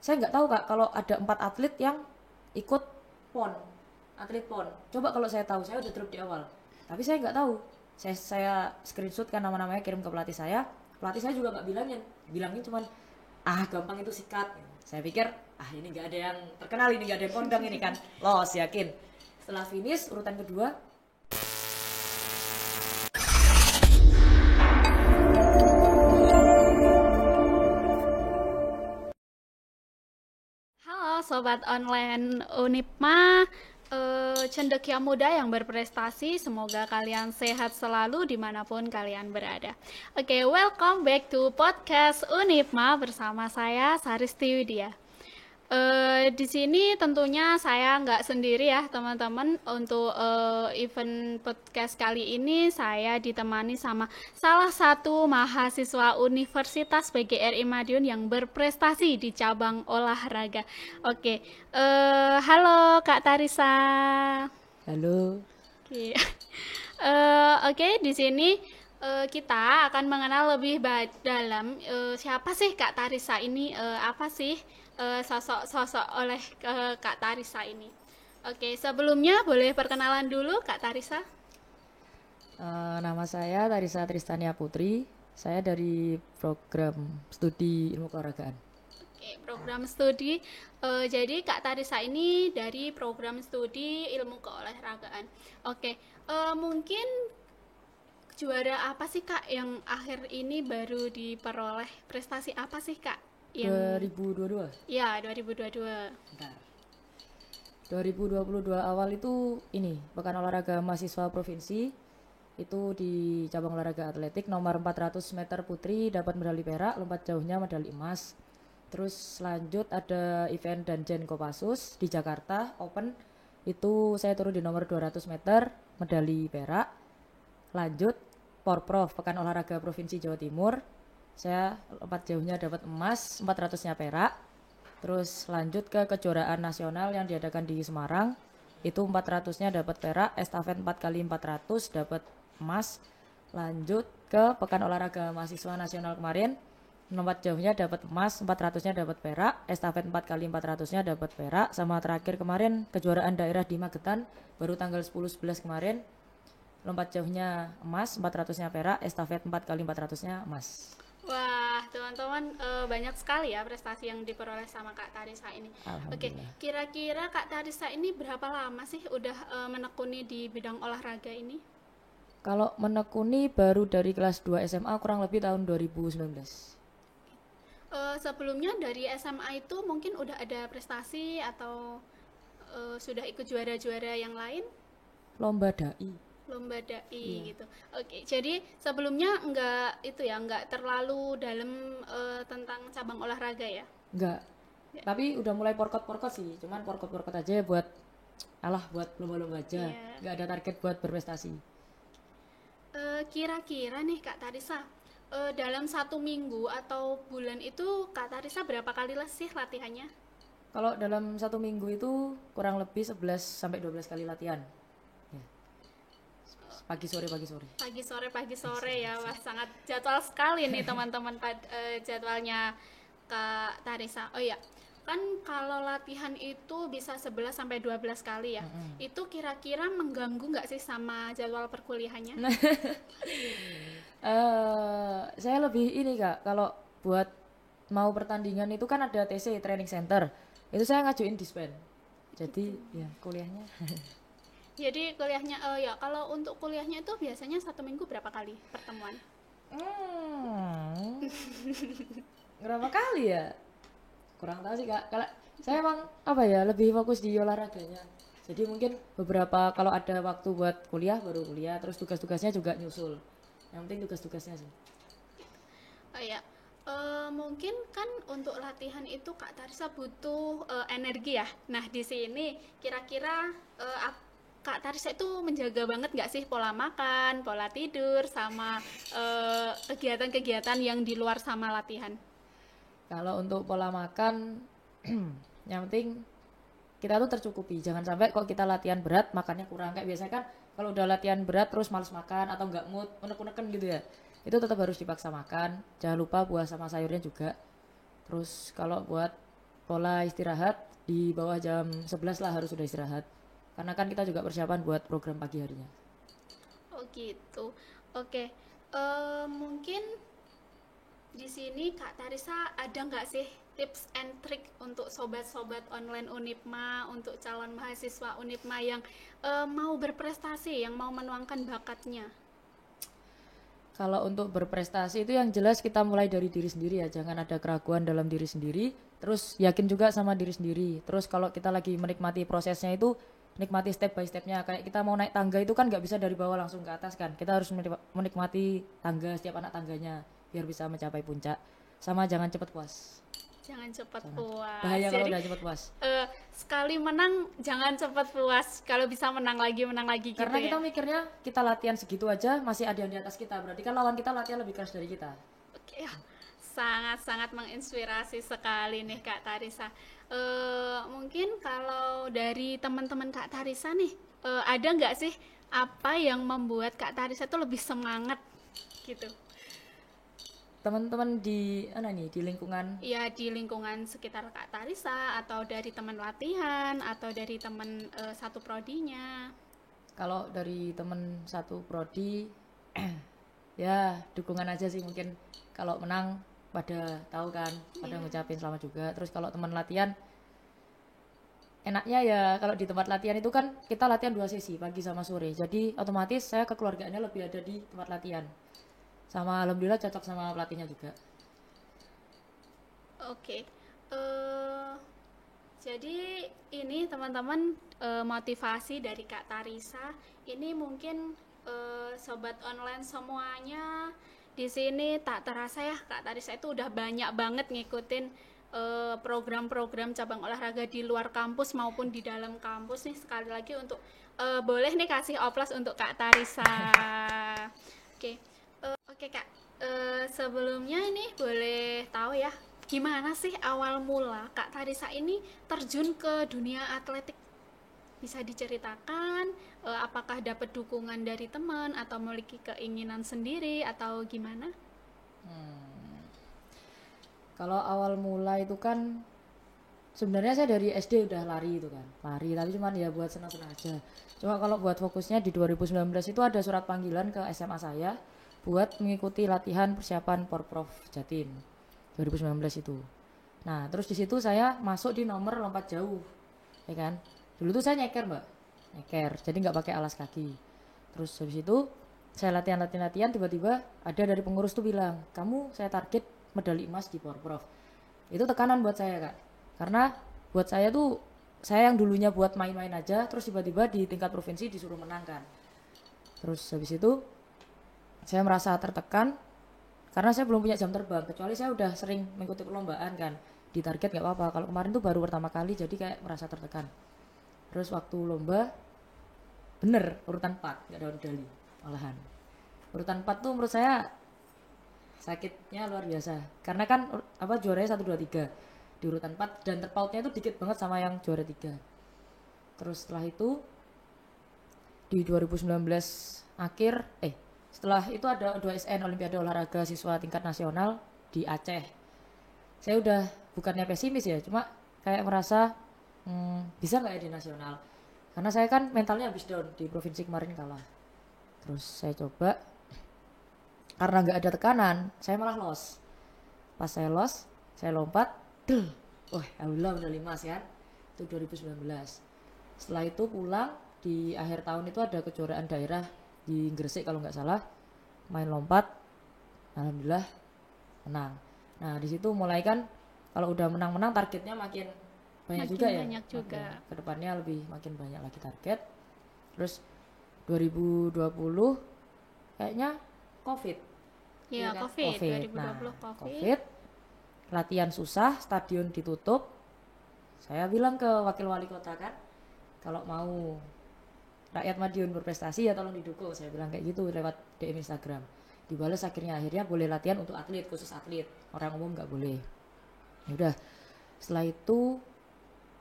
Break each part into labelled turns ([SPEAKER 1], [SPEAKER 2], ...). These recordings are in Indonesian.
[SPEAKER 1] Saya nggak tahu Kak kalau ada 4 atlet yang ikut PON, atlet PON. Coba kalau saya tahu, saya udah drop di awal. Tapi saya nggak tahu. Saya screenshot kan nama-namanya, kirim ke pelatih saya. Pelatih saya juga nggak bilangin cuman gampang itu sikat. Saya pikir ini nggak ada yang terkenal, ini nggak ada yang kondang ini kan, los yakin. Setelah finish urutan kedua.
[SPEAKER 2] Halo Sobat Online Unipma, cendekia muda yang berprestasi, semoga kalian sehat selalu dimanapun kalian berada. Oke, welcome back to podcast Unipma bersama saya Saristi Widya. Di sini tentunya saya nggak sendiri ya teman-teman. Untuk event podcast kali ini saya ditemani sama salah satu mahasiswa Universitas PGRI Madiun yang berprestasi di cabang olahraga. Oke, halo Kak Tarisa.
[SPEAKER 1] Halo.
[SPEAKER 2] Oke, oke, di sini kita akan mengenal lebih dalam siapa sih Kak Tarisa ini, apa sih sosok oleh Kak Tarisa ini. Oke, sebelumnya boleh perkenalan dulu Kak Tarisa.
[SPEAKER 1] Nama saya Tarisa Tristania Putri. Saya dari program studi ilmu keolahragaan.
[SPEAKER 2] Oke, program studi. Jadi Kak Tarisa ini dari program studi ilmu keolahragaan. Oke, mungkin juara apa sih Kak yang akhir ini baru diperoleh? Prestasi apa sih Kak? Yang
[SPEAKER 1] 2022.
[SPEAKER 2] ya 2022.
[SPEAKER 1] Bentar. 2022 awal itu ini Pekan Olahraga Mahasiswa Provinsi. Itu di cabang olahraga atletik nomor 400 meter putri dapat medali perak, lompat jauhnya medali emas. Terus lanjut ada event Danjen Kopassus di Jakarta Open. Itu saya turun di nomor 200 meter, medali perak. Lanjut Porprov Pekan Olahraga Provinsi Jawa Timur. Saya lompat jauhnya dapat emas, 400-nya perak. Terus lanjut ke kejuaraan nasional yang diadakan di Semarang. Itu 400-nya dapat perak, estafet 4x400 dapat emas. Lanjut ke Pekan Olahraga Mahasiswa Nasional kemarin. Lompat jauhnya dapat emas, 400-nya dapat perak, estafet 4x400-nya dapat perak. Sama terakhir kemarin kejuaraan daerah di Magetan baru tanggal 10-11 kemarin. Lompat jauhnya emas, 400-nya perak, estafet 4x400-nya emas.
[SPEAKER 2] Wah, teman-teman, banyak sekali ya prestasi yang diperoleh sama Kak Tarisa ini. Oke, kira-kira Kak Tarisa ini berapa lama sih udah menekuni di bidang olahraga ini?
[SPEAKER 1] Kalau menekuni baru dari kelas 2 SMA kurang lebih tahun 2019.
[SPEAKER 2] Sebelumnya dari SMA itu mungkin udah ada prestasi atau sudah ikut juara-juara yang lain?
[SPEAKER 1] Lomba dai.
[SPEAKER 2] Lomba dai gitu. Oke, jadi sebelumnya nggak terlalu dalam tentang cabang olahraga ya?
[SPEAKER 1] Enggak. Tapi udah mulai porkot-porkot sih. Cuman porkot-porkot aja buat lomba-lomba aja. Enggak ada target buat berprestasi.
[SPEAKER 2] Kira-kira nih Kak Tarisa, dalam 1 minggu atau bulan itu Kak Tarisa berapa kali sih latihannya?
[SPEAKER 1] Kalau dalam 1 minggu itu kurang lebih 11 sampai 12 kali latihan. Ya. Pagi sore.
[SPEAKER 2] Pagi sore ya. Wah, sangat jadwal sekali nih teman-teman jadwalnya Kak Tarisa. Oh iya, kan kalau latihan itu bisa 11 sampai 12 kali ya. Itu kira-kira mengganggu nggak sih sama jadwal perkuliahannya?
[SPEAKER 1] Saya lebih ini Kak, kalau buat mau pertandingan itu kan ada TC Training Center. Itu saya ngajuin disband. Jadi ya kuliahnya.
[SPEAKER 2] Jadi kuliahnya, ya kalau untuk kuliahnya itu biasanya 1 minggu berapa kali pertemuan?
[SPEAKER 1] Berapa kali ya? Kurang tahu sih Kak. Kalau saya emang lebih fokus di olahraganya. Jadi mungkin beberapa kalau ada waktu buat kuliah baru kuliah, terus tugas-tugasnya juga nyusul. Yang penting tugas-tugasnya sih.
[SPEAKER 2] Oh ya, mungkin kan untuk latihan itu Kak Tarisa butuh energi ya. Nah di sini kira-kira Kak Tarisa itu menjaga banget nggak sih pola makan, pola tidur, sama kegiatan-kegiatan yang di luar sama latihan?
[SPEAKER 1] Kalau untuk pola makan, yang penting kita tuh tercukupi. Jangan sampai kalau kita latihan berat makannya kurang. Kayak biasanya kan kalau udah latihan berat terus males makan atau nggak mood, unek-unekan gitu ya. Itu tetap harus dipaksa makan. Jangan lupa buah sama sayurnya juga. Terus kalau buat pola istirahat di bawah jam 11 lah harus sudah istirahat. Karena kan kita juga persiapan buat program pagi harinya.
[SPEAKER 2] Oh gitu. Oke. Mungkin di sini Kak Tarisa ada nggak sih tips and trick untuk sobat-sobat online Unipma, untuk calon mahasiswa Unipma yang mau berprestasi, yang mau menuangkan bakatnya?
[SPEAKER 1] Kalau untuk berprestasi itu yang jelas kita mulai dari diri sendiri ya, jangan ada keraguan dalam diri sendiri, terus yakin juga sama diri sendiri. Terus kalau kita lagi menikmati prosesnya itu, nikmati step by stepnya. Kayak kita mau naik tangga itu kan nggak bisa dari bawah langsung ke atas kan, kita harus menikmati tangga, setiap anak tangganya, biar bisa mencapai puncak. Sama jangan cepat puas.
[SPEAKER 2] Jangan cepat
[SPEAKER 1] Jangan.
[SPEAKER 2] puas.
[SPEAKER 1] Bahaya kalau
[SPEAKER 2] Jadi
[SPEAKER 1] udah cepat puas.
[SPEAKER 2] sekali menang jangan cepat puas. Kalau bisa menang lagi gitu
[SPEAKER 1] Karena
[SPEAKER 2] ya.
[SPEAKER 1] kita mikirnya kita latihan segitu aja masih ada yang di atas kita, berarti kan lawan kita latihan lebih keras dari kita.
[SPEAKER 2] Oke, ya. Sangat-sangat menginspirasi sekali nih Kak Tarisa. Mungkin kalau dari teman-teman Kak Tarisa nih, ada nggak sih apa yang membuat Kak Tarisa tuh lebih semangat gitu?
[SPEAKER 1] Teman-teman di di lingkungan,
[SPEAKER 2] Ya di lingkungan sekitar Kak Tarisa atau dari teman latihan atau dari teman satu prodinya.
[SPEAKER 1] kalau dari temen satu prodi ya dukungan aja sih, mungkin kalau menang pada tahu kan, pada ngucapin selamat juga. Terus kalau teman latihan, enaknya ya kalau di tempat latihan itu kan kita latihan 2 sesi, pagi sama sore, jadi otomatis saya kekeluargaannya lebih ada di tempat latihan, sama alhamdulillah cocok sama pelatihnya juga.
[SPEAKER 2] Oke, eh jadi ini teman-teman, motivasi dari Kak Tarisa. Ini mungkin sobat online semuanya di sini tak terasa ya Kak Tarisa itu udah banyak banget ngikutin program-program cabang olahraga di luar kampus maupun di dalam kampus nih. Sekali lagi untuk boleh nih kasih oplas untuk Kak Tarisa. Oke, oke Kak. Sebelumnya ini boleh tahu ya gimana sih awal mula Kak Tarisa ini terjun ke dunia atletik? Bisa diceritakan apakah dapat dukungan dari teman atau memiliki keinginan sendiri atau gimana?
[SPEAKER 1] Kalau awal mula itu kan sebenarnya saya dari SD udah lari itu kan, lari tapi cuman ya buat senang-senang aja. Cuma kalau buat fokusnya di 2019 itu ada surat panggilan ke SMA saya buat mengikuti latihan persiapan Porprov Jatim 2019 itu. Nah terus di situ saya masuk di nomor lompat jauh, ya kan. Dulu tuh saya nyeker mbak, nyeker, jadi nggak pakai alas kaki. Terus habis itu saya latihan, tiba-tiba ada dari pengurus tuh bilang, kamu saya target medali emas di Porprov. Itu tekanan buat saya kak, karena buat saya tuh, saya yang dulunya buat main-main aja, terus tiba-tiba di tingkat provinsi disuruh menangkan. Terus habis itu saya merasa tertekan karena saya belum punya jam terbang, kecuali saya udah sering mengikuti perlombaan kan, di target nggak apa-apa. Kalau kemarin tuh baru pertama kali, jadi kayak merasa tertekan. Terus waktu lomba bener urutan 4 nggak ada medali malahan. Urutan 4 tuh menurut saya sakitnya luar biasa, karena kan juaranya 1 2 3 di urutan 4 dan terpautnya itu dikit banget sama yang juara 3. Terus setelah itu di 2019 akhir setelah itu ada 2SN, Olimpiade Olahraga Siswa Tingkat Nasional di Aceh. Saya udah bukannya pesimis ya, cuma kayak merasa bisa nggak ya di nasional, karena saya kan mentalnya habis down di provinsi kemarin kalah. Terus saya coba, karena nggak ada tekanan saya malah los. Pas saya los, saya lompat, wah alhamdulillah udah 5 kan, itu 2019. Setelah itu pulang, di akhir tahun itu ada kejuaraan daerah di Gresik kalau nggak salah, main lompat, alhamdulillah menang. Nah di situ mulai kan, kalau udah menang-menang targetnya makin banyak
[SPEAKER 2] Makin
[SPEAKER 1] juga ya,
[SPEAKER 2] banyak juga.
[SPEAKER 1] kedepannya lebih makin banyak lagi target. Terus 2020 kayaknya COVID.
[SPEAKER 2] Ya,
[SPEAKER 1] Iya kan?
[SPEAKER 2] COVID,
[SPEAKER 1] Nah,
[SPEAKER 2] 2020 COVID.
[SPEAKER 1] COVID, latihan susah, stadion ditutup. Saya bilang ke wakil wali kota kan, kalau mau rakyat Madiun berprestasi ya tolong didukung. Saya bilang kayak gitu lewat DM Instagram. Dibalas akhirnya boleh latihan untuk atlet, khusus atlet. Orang umum nggak boleh. Ya udah. Setelah itu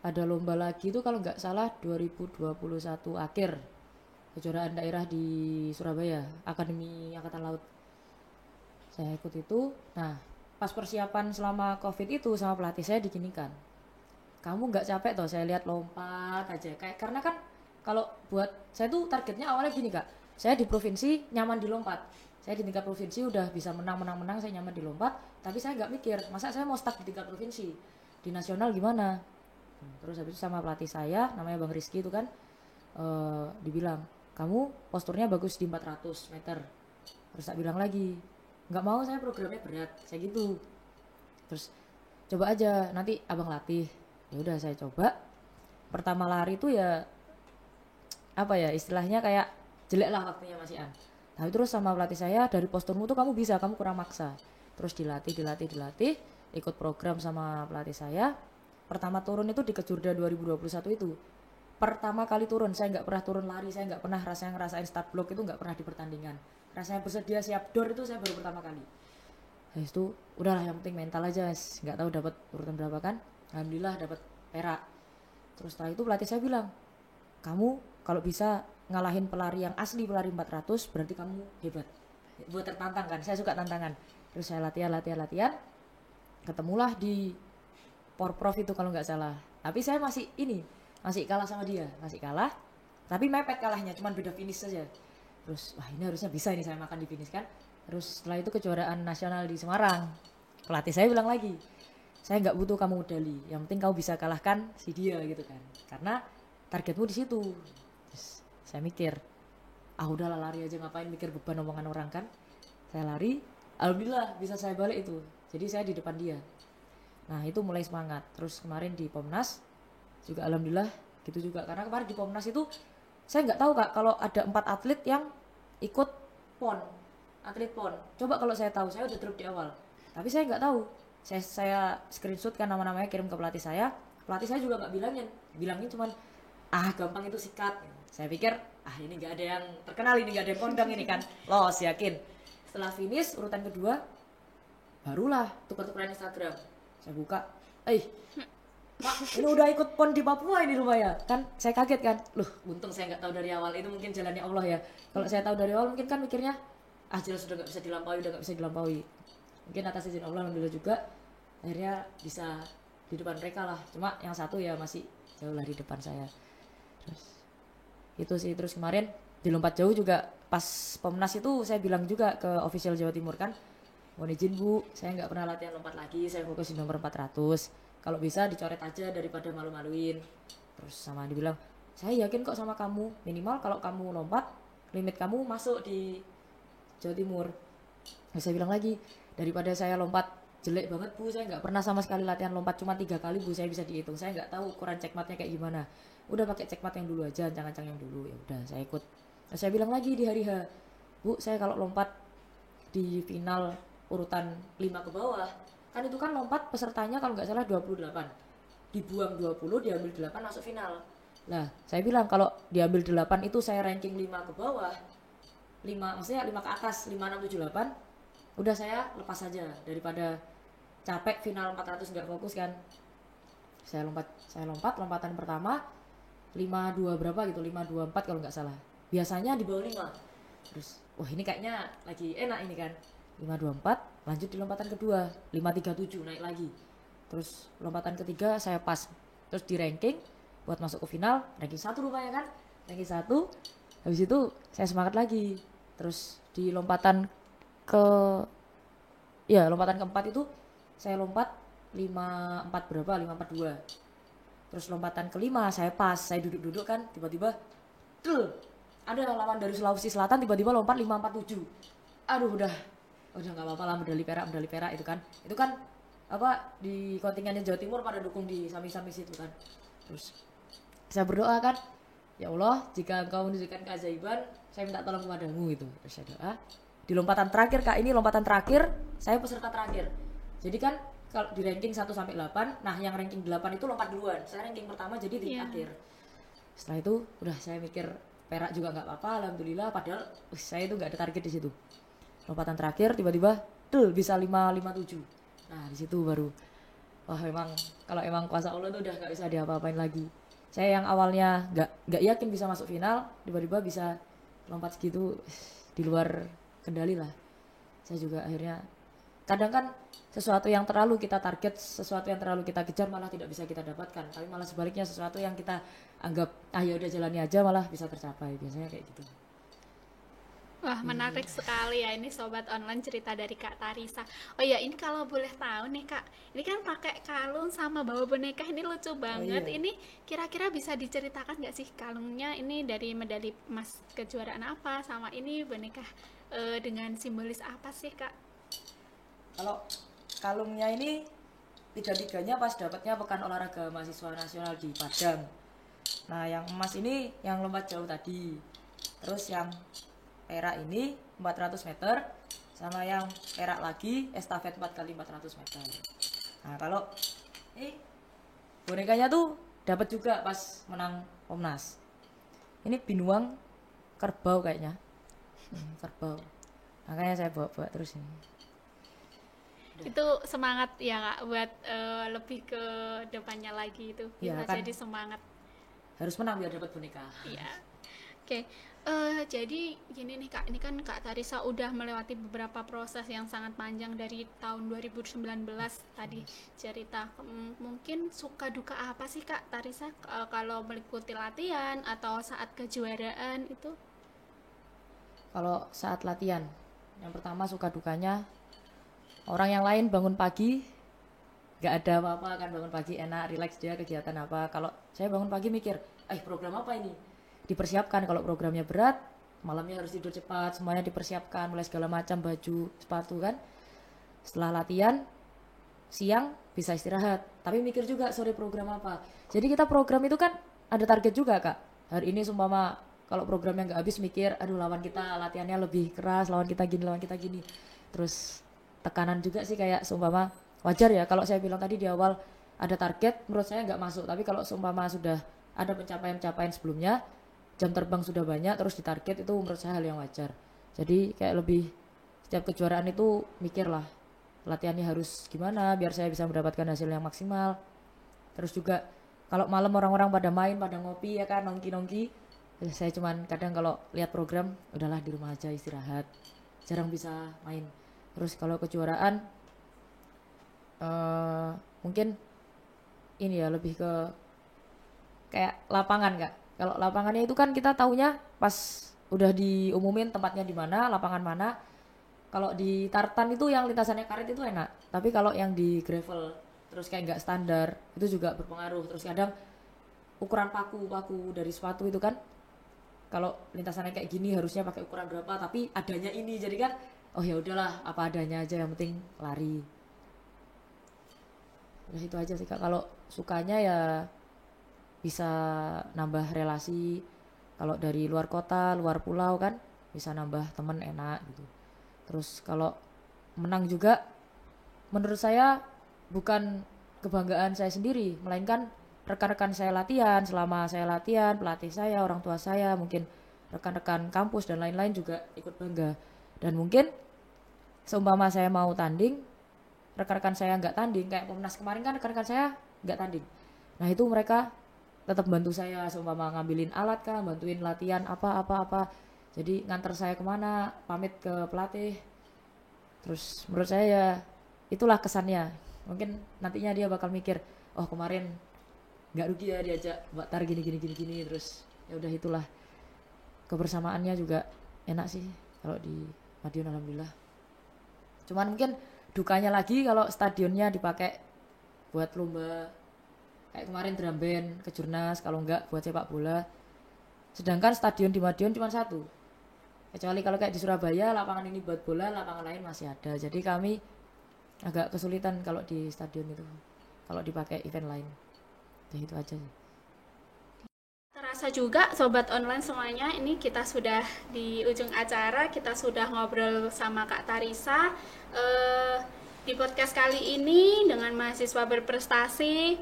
[SPEAKER 1] ada lomba lagi itu kalau nggak salah 2021 akhir, kejuaraan daerah di Surabaya, Akademi Angkatan Laut. Saya ikut itu. Nah pas persiapan selama COVID itu sama pelatih saya diginikan, kamu nggak capek toh saya lihat lompat aja kayak, karena kan kalau buat saya tuh targetnya awalnya gini kak, saya di provinsi nyaman di lompat, saya di tingkat provinsi udah bisa menang, saya nyaman di lompat, tapi saya nggak mikir masa saya mau stuck di tingkat provinsi, di nasional gimana. Terus habis itu sama pelatih saya namanya Bang Rizky itu kan, dibilang kamu posturnya bagus di 400 meter. Terus tak bilang lagi nggak mau, saya programnya berat saya gitu. Terus coba aja nanti abang latih. Ya udah saya coba. Pertama lari itu ya apa ya istilahnya kayak jelek lah waktunya masih an. Tapi terus sama pelatih saya, dari posturmu tuh kamu bisa, kamu kurang maksa. Terus dilatih, ikut program sama pelatih saya. Pertama turun itu di Kejurda 2021 itu. Pertama kali turun, saya nggak pernah turun lari, saya nggak pernah rasanya ngerasain start block, itu nggak pernah di pertandingan. Rasanya bersedia siap door itu saya baru pertama kali. Habis itu udahlah yang penting mental aja, nggak tahu dapat urutan berapa kan. Alhamdulillah dapat perak. Terus setelah itu pelatih saya bilang, kamu kalau bisa ngalahin pelari yang asli, pelari 400, berarti kamu hebat. Buat tertantang kan, saya suka tantangan. Terus saya latihan, ketemulah di Porprov itu kalau nggak salah. Tapi saya masih kalah sama dia, masih kalah. Tapi mepet kalahnya, cuman beda finish saja. Terus wah ini harusnya bisa ini saya makan di finish kan. Terus setelah itu kejuaraan nasional di Semarang, pelatih saya bilang lagi, saya nggak butuh kamu medali, yang penting kamu bisa kalahkan si dia gitu kan, karena targetmu di situ. Terus saya mikir, udahlah lari aja, ngapain mikir beban omongan orang kan. Saya lari, alhamdulillah bisa saya balik itu, jadi saya di depan dia. Nah itu mulai semangat. Terus kemarin di Pomnas juga alhamdulillah gitu juga, karena kemarin di Pomnas itu saya nggak tahu kak kalau ada 4 atlet yang ikut pon, atlet pon. Coba kalau saya tahu, saya udah drop di awal, tapi saya nggak tahu. Saya screenshot kan nama-namanya, kirim ke pelatih saya juga nggak bilangin cuman gampang itu sikat. Saya pikir ini nggak ada yang terkenal, ini nggak ada yang kondang ini kan, los yakin. Setelah finish urutan kedua barulah tuker-tukeran Instagram. Saya buka, Pak, ini udah ikut pon di Papua ini rupanya. Kan saya kaget kan, loh untung saya nggak tahu dari awal, itu mungkin jalannya Allah ya. Kalau saya tahu dari awal mungkin kan mikirnya jelas udah nggak bisa dilampaui. Mungkin atas izin Allah alhamdulillah juga akhirnya bisa di depan mereka lah. Cuma yang satu ya masih jauh lah di depan saya. Terus itu sih. Terus kemarin di lompat jauh juga pas Pomnas itu saya bilang juga ke official Jawa Timur kan, mohon izin Bu, saya nggak pernah latihan lompat lagi, saya fokus di nomor 400. Kalau bisa dicoret aja daripada malu-maluin. Terus sama dibilang, saya yakin kok sama kamu, minimal kalau kamu lompat limit kamu masuk di Jawa Timur. Nah, saya bilang lagi, daripada saya lompat jelek banget Bu, saya nggak pernah sama sekali latihan lompat, cuma 3 kali Bu, saya bisa dihitung, saya nggak tahu ukuran checkmatnya kayak gimana. Udah pakai checkmat yang dulu aja, ancang-ancang yang dulu. Ya udah saya ikut. Nah, saya bilang lagi di hari H, Bu, saya kalau lompat di final urutan 5 ke bawah, kan itu kan lompat pesertanya kalau nggak salah 28, dibuang 20, diambil 8 masuk final. Nah saya bilang kalau diambil 8 itu saya ranking 5 ke bawah, 5 maksudnya 5 ke atas, 5, 6, 7, 8, udah saya lepas saja daripada capek final 400 nggak fokus kan. Saya lompat lompatan pertama 52 berapa gitu, 524 kalau nggak salah, biasanya di bawah 5. Terus wah ini kayaknya lagi enak ini kan, 524. Lanjut di lompatan kedua 537, naik lagi. Terus lompatan ketiga saya pas. Terus di ranking buat masuk ke final, ranking 1 rupanya kan, ranking 1. Habis itu saya semangat lagi. Terus di lompatan keempat itu saya lompat 54 berapa, 542. Terus lompatan kelima saya pas, saya duduk-duduk kan, tiba-tiba ada lawan dari Sulawesi Selatan tiba-tiba lompat 547. Aduh udah nggak apa-apa lah, medali perak itu kan apa di kontingennya Jawa Timur pada dukung di sami-sami situ kan. Terus saya berdoa kan, ya Allah jika engkau menunjukkan keajaiban saya minta tolong kepadamu gitu. Terus saya doa di lompatan terakhir kak, ini lompatan terakhir saya peserta terakhir, jadi kan kalau di ranking 1 sampai 8, nah yang ranking 8 itu lompat duluan, saya ranking pertama jadi di akhir. Setelah itu udah saya mikir perak juga nggak apa-apa alhamdulillah, padahal saya itu nggak ada target di situ. Lompatan terakhir tiba-tiba bisa 557. Nah di situ baru wah memang kalau emang kuasa Allah tuh udah nggak bisa diapa-apain lagi. Saya yang awalnya nggak yakin bisa masuk final, tiba-tiba bisa lompat segitu, di luar kendali lah. Saya juga akhirnya kadang kan sesuatu yang terlalu kita target, sesuatu yang terlalu kita kejar malah tidak bisa kita dapatkan, tapi malah sebaliknya sesuatu yang kita anggap ya udah jalani aja malah bisa tercapai, biasanya kayak gitu.
[SPEAKER 2] Wah, menarik sekali ya ini Sobat Online cerita dari Kak Tarisa. Oh iya, ini kalau boleh tahu nih Kak, ini kan pakai kalung sama bawa boneka, ini lucu
[SPEAKER 1] Oh
[SPEAKER 2] banget.
[SPEAKER 1] iya,
[SPEAKER 2] Ini kira-kira bisa diceritakan nggak sih kalungnya ini dari medali emas kejuaraan apa, sama ini boneka dengan simbolis apa sih Kak?
[SPEAKER 1] kalau kalungnya ini tiga-tiganya pas dapatnya Pekan Olahraga Mahasiswa Nasional di Padang. Nah, yang emas ini yang lompat jauh tadi. Terus yang perak ini 400 meter, sama yang perak lagi estafet 4 kali 400 meter. Nah, kalau ini bonekanya tuh dapat juga pas menang Pomnas. Ini binuang kerbau kayaknya. Kerbau. Makanya saya bawa-bawa terus ini.
[SPEAKER 2] Itu semangat ya Kak buat lebih ke depannya lagi itu
[SPEAKER 1] Iya
[SPEAKER 2] bisa
[SPEAKER 1] kan,
[SPEAKER 2] jadi semangat.
[SPEAKER 1] harus menang biar dapat boneka.
[SPEAKER 2] Iya. Oke, jadi gini nih Kak, ini kan Kak Tarisa udah melewati beberapa proses yang sangat panjang dari tahun 2019 tadi cerita. Mungkin suka duka apa sih Kak Tarisa kalau mengikuti latihan atau saat kejuaraan itu?
[SPEAKER 1] Kalau saat latihan, yang pertama suka dukanya orang yang lain bangun pagi nggak ada apa-apa kan, bangun pagi enak, relax dia kegiatan apa. Kalau saya bangun pagi mikir, program apa ini? Dipersiapkan. Kalau programnya berat, malamnya harus tidur cepat, semuanya dipersiapkan, mulai segala macam baju, sepatu kan. Setelah latihan, siang bisa istirahat, tapi mikir juga sore program apa. Jadi kita program itu kan ada target juga Kak. Hari ini sumpama kalau programnya nggak habis mikir, aduh lawan kita latihannya lebih keras, lawan kita gini. Terus tekanan juga sih kayak seumpama wajar ya kalau saya bilang tadi di awal ada target, menurut saya nggak masuk. Tapi kalau seumpama sudah ada pencapaian-pencapaian sebelumnya, jam terbang sudah banyak, terus ditarget, itu menurut saya hal yang wajar. Jadi kayak lebih setiap kejuaraan itu mikir lah latihannya harus gimana biar saya bisa mendapatkan hasil yang maksimal. Terus juga kalau malam orang-orang pada main, pada ngopi ya kan, nongki-nongki, saya cuman kadang kalau lihat program udahlah di rumah aja istirahat, jarang bisa main. Terus kalau kejuaraan mungkin ini ya lebih ke kayak lapangan Kak. Kalau lapangannya itu kan kita taunya pas udah diumumin tempatnya di mana, lapangan mana. Kalau di tartan itu yang lintasannya karet itu enak, tapi kalau yang di gravel terus kayak nggak standar itu juga berpengaruh. Terus kadang ukuran paku dari sepatu itu kan, kalau lintasannya kayak gini harusnya pakai ukuran berapa, tapi adanya ini, jadi kan oh ya udahlah apa adanya aja, yang penting lari. Udah itu aja sih Kak. Kalau sukanya ya bisa nambah relasi, kalau dari luar kota, luar pulau kan bisa nambah temen enak gitu. Terus kalau menang juga menurut saya bukan kebanggaan saya sendiri, melainkan rekan-rekan saya latihan, selama saya latihan, pelatih saya, orang tua saya, mungkin rekan-rekan kampus dan lain-lain juga ikut bangga. Dan mungkin seumpama saya mau tanding, rekan-rekan saya nggak tanding, kayak Pomnas kemarin kan rekan-rekan saya nggak tanding. Nah itu mereka tetap bantu saya, seumpama ngambilin alat kah, bantuin latihan apa. Jadi nganter saya kemana, pamit ke pelatih. Terus menurut saya ya itulah kesannya. Mungkin nantinya dia bakal mikir, oh kemarin nggak rugi ya diajak buat tar gini. Terus ya udah itulah, kebersamaannya juga enak sih kalau di Madiun alhamdulillah. Cuman mungkin dukanya lagi kalau stadionnya dipakai buat lomba, kayak kemarin drum band, kejurnas, kalau enggak buat sepak bola. Sedangkan stadion di Madiun cuma satu. Kecuali kalau kayak di Surabaya, lapangan ini buat bola, lapangan lain masih ada. Jadi kami agak kesulitan kalau di stadion itu, kalau dipakai event lain. Ya itu aja sih.
[SPEAKER 2] Terasa juga Sobat Online semuanya, ini kita sudah di ujung acara, kita sudah ngobrol sama Kak Tarisa. Di podcast kali ini dengan mahasiswa berprestasi,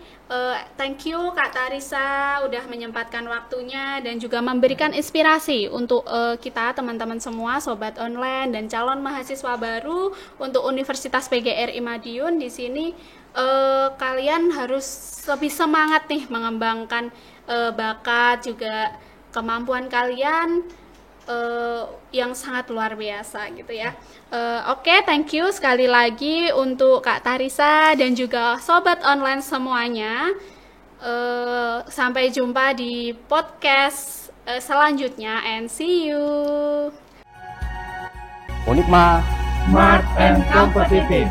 [SPEAKER 2] thank you Kak Tarisa udah menyempatkan waktunya dan juga memberikan inspirasi untuk kita teman-teman semua Sobat Online dan calon mahasiswa baru untuk Universitas PGRI Madiun. Di sini kalian harus lebih semangat nih mengembangkan bakat juga kemampuan kalian yang sangat luar biasa gitu ya. Oke, thank you sekali lagi untuk Kak Tarisa dan juga sobat online semuanya. Sampai jumpa di podcast selanjutnya and see you.
[SPEAKER 3] Unipma Smart and Competitive.